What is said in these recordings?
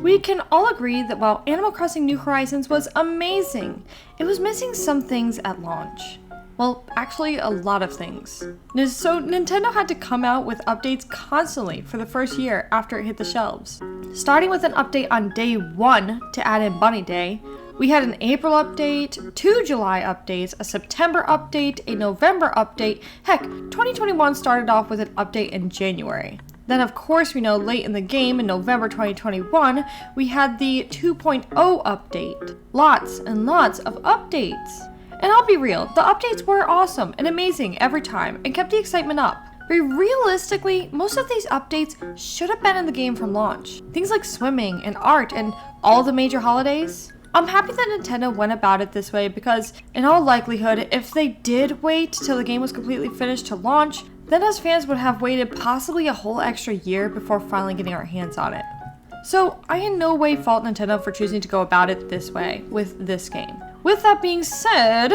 We can all agree that while Animal Crossing New Horizons was amazing, it was missing some things at launch. Well, actually a lot of things. So Nintendo had to come out with updates constantly for the first year after it hit the shelves. Starting with an update on day 1 to add in Bunny Day, we had an April update, 2 July updates, a September update, a November update. Heck, 2021 started off with an update in January. Then of course we know late in the game in November 2021, we had the 2.0 update. Lots and lots of updates. And I'll be real, the updates were awesome and amazing every time and kept the excitement up. But realistically, most of these updates should have been in the game from launch. Things like swimming and art and all the major holidays. I'm happy that Nintendo went about it this way because, in all likelihood, if they did wait till the game was completely finished to launch, then us fans would have waited possibly a whole extra year before finally getting our hands on it. So I in no way fault Nintendo for choosing to go about it this way with this game. With that being said,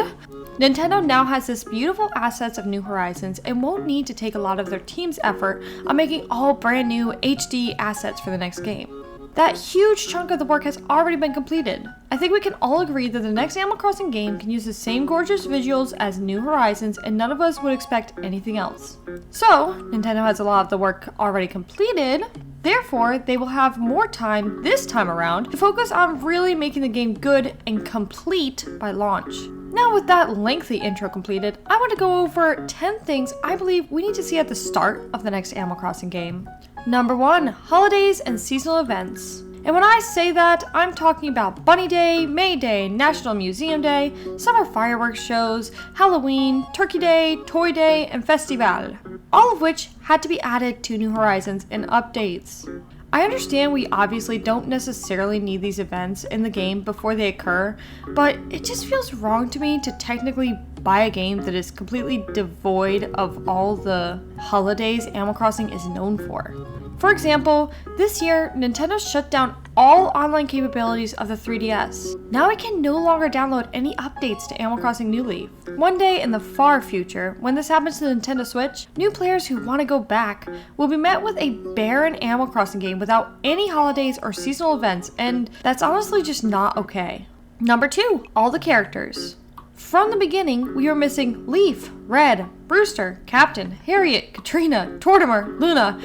Nintendo now has this beautiful assets of New Horizons and won't need to take a lot of their team's effort on making all brand new HD assets for the next game. That huge chunk of the work has already been completed. I think we can all agree that the next Animal Crossing game can use the same gorgeous visuals as New Horizons and none of us would expect anything else. So, Nintendo has a lot of the work already completed, therefore they will have more time this time around to focus on really making the game good and complete by launch. Now with that lengthy intro completed, I want to go over 10 things I believe we need to see at the start of the next Animal Crossing game. Number 1, holidays and seasonal events. And when I say that, I'm talking about Bunny Day, May Day, National Museum Day, summer fireworks shows, Halloween, Turkey Day, Toy Day, and Festival. All of which had to be added to New Horizons in updates. I understand we obviously don't necessarily need these events in the game before they occur, but it just feels wrong to me to technically buy a game that is completely devoid of all the holidays Animal Crossing is known for. For example, this year, Nintendo shut down all online capabilities of the 3DS. Now I can no longer download any updates to Animal Crossing New Leaf. One day in the far future, when this happens to the Nintendo Switch, new players who want to go back will be met with a barren Animal Crossing game without any holidays or seasonal events, and that's honestly just not okay. Number 2, all the characters. From the beginning, we were missing Leaf, Red, Brewster, Captain, Harriet, Katrina, Tortimer, Luna,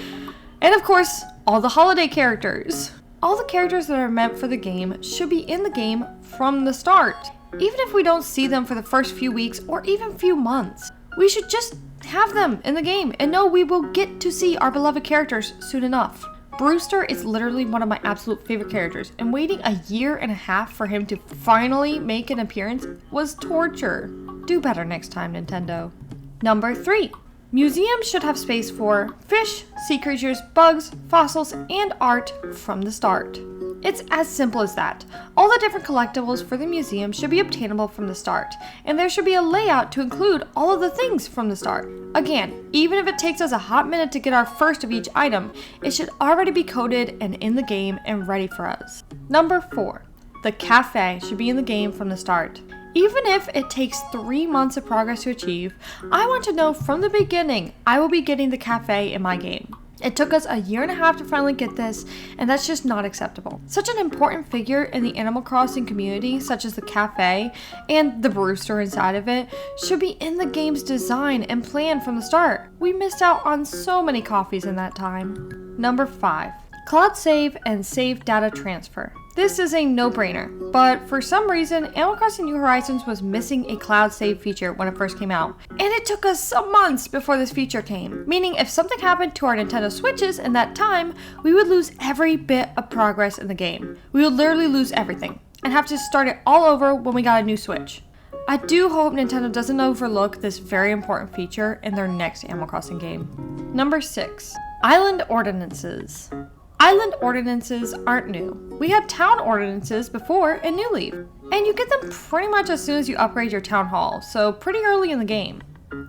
and of course, all the holiday characters. All the characters that are meant for the game should be in the game from the start. Even if we don't see them for the first few weeks or even few months, we should just have them in the game and know we will get to see our beloved characters soon enough. Brewster is literally one of my absolute favorite characters, and waiting a year and a half for him to finally make an appearance was torture. Do better next time, Nintendo. Number 3. Museums should have space for fish, sea creatures, bugs, fossils, and art from the start. It's as simple as that. All the different collectibles for the museum should be obtainable from the start, and there should be a layout to include all of the things from the start. Again, even if it takes us a hot minute to get our first of each item, it should already be coded and in the game and ready for us. Number 4. The Café should be in the game from the start. Even if it takes 3 months of progress to achieve, I want to know from the beginning I will be getting the Café in my game. It took us a year and a half to finally get this, and that's just not acceptable. Such an important figure in the Animal Crossing community, such as the Café and the Brewster inside of it, should be in the game's design and plan from the start. We missed out on so many coffees in that time. Number 5. Cloud save and save data transfer. This is a no-brainer, but for some reason, Animal Crossing New Horizons was missing a cloud save feature when it first came out. And it took us some months before this feature came, meaning if something happened to our Nintendo Switches in that time, we would lose every bit of progress in the game. We would literally lose everything, and have to start it all over when we got a new Switch. I do hope Nintendo doesn't overlook this very important feature in their next Animal Crossing game. Number 6. Island Ordinances. Island Ordinances aren't new. We had Town Ordinances before in New Leaf, and you get them pretty much as soon as you upgrade your Town Hall, so pretty early in the game.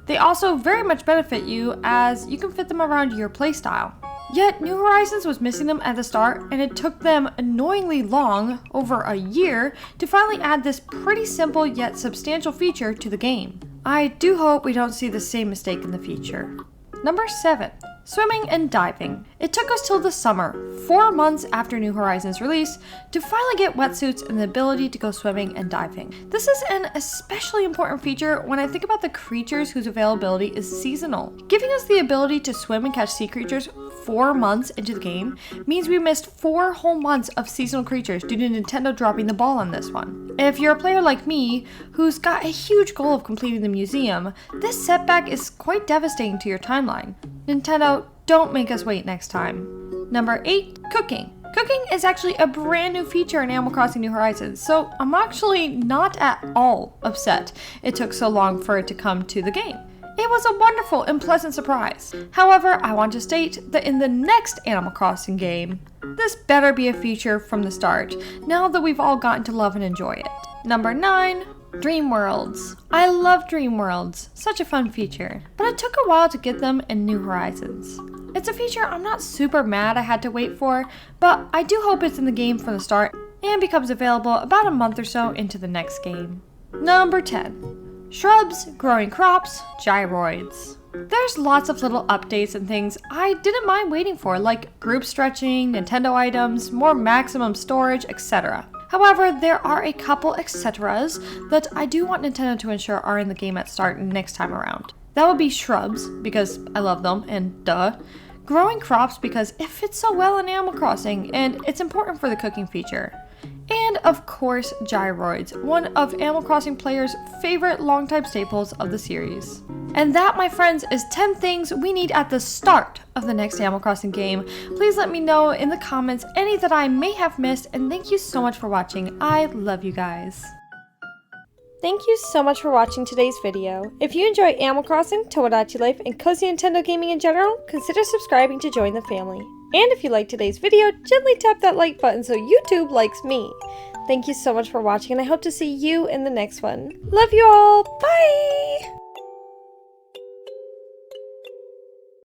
They also very much benefit you as you can fit them around your playstyle. Yet New Horizons was missing them at the start, and it took them annoyingly long, over a year, to finally add this pretty simple yet substantial feature to the game. I do hope we don't see the same mistake in the future. Number 7. Swimming and diving. It took us till the summer, 4 months after New Horizons release, to finally get wetsuits and the ability to go swimming and diving. This is an especially important feature when I think about the creatures whose availability is seasonal. Giving us the ability to swim and catch sea creatures 4 months into the game means we missed 4 whole months of seasonal creatures due to Nintendo dropping the ball on this one. And if you're a player like me, who's got a huge goal of completing the museum, this setback is quite devastating to your timeline. Nintendo, don't make us wait next time. Number 8, cooking. Cooking is actually a brand new feature in Animal Crossing New Horizons, so I'm actually not at all upset it took so long for it to come to the game. It was a wonderful and pleasant surprise. However, I want to state that in the next Animal Crossing game, this better be a feature from the start, now that we've all gotten to love and enjoy it. Number 9, Dream Worlds. I love Dream Worlds, such a fun feature, but it took a while to get them in New Horizons. It's a feature I'm not super mad I had to wait for, but I do hope it's in the game from the start and becomes available about a month or so into the next game. Number 10. Shrubs, growing crops, gyroids. There's lots of little updates and things I didn't mind waiting for, like group stretching, Nintendo items, more maximum storage, etc. However, there are a couple etceteras that I do want Nintendo to ensure are in the game at start next time around. That would be Shrubs, because I love them, and duh. Growing crops, because it fits so well in Animal Crossing, and it's important for the cooking feature. And of course, Gyroids, one of Animal Crossing players' favorite longtime staples of the series. And that, my friends, is 10 things we need at the start of the next Animal Crossing game. Please let me know in the comments any that I may have missed, and thank you so much for watching. I love you guys. Thank you so much for watching today's video. If you enjoy Animal Crossing, Tomodachi Life, and cozy Nintendo gaming in general, consider subscribing to join the family. And if you liked today's video, gently tap that like button so YouTube likes me. Thank you so much for watching, and I hope to see you in the next one. Love you all! Bye!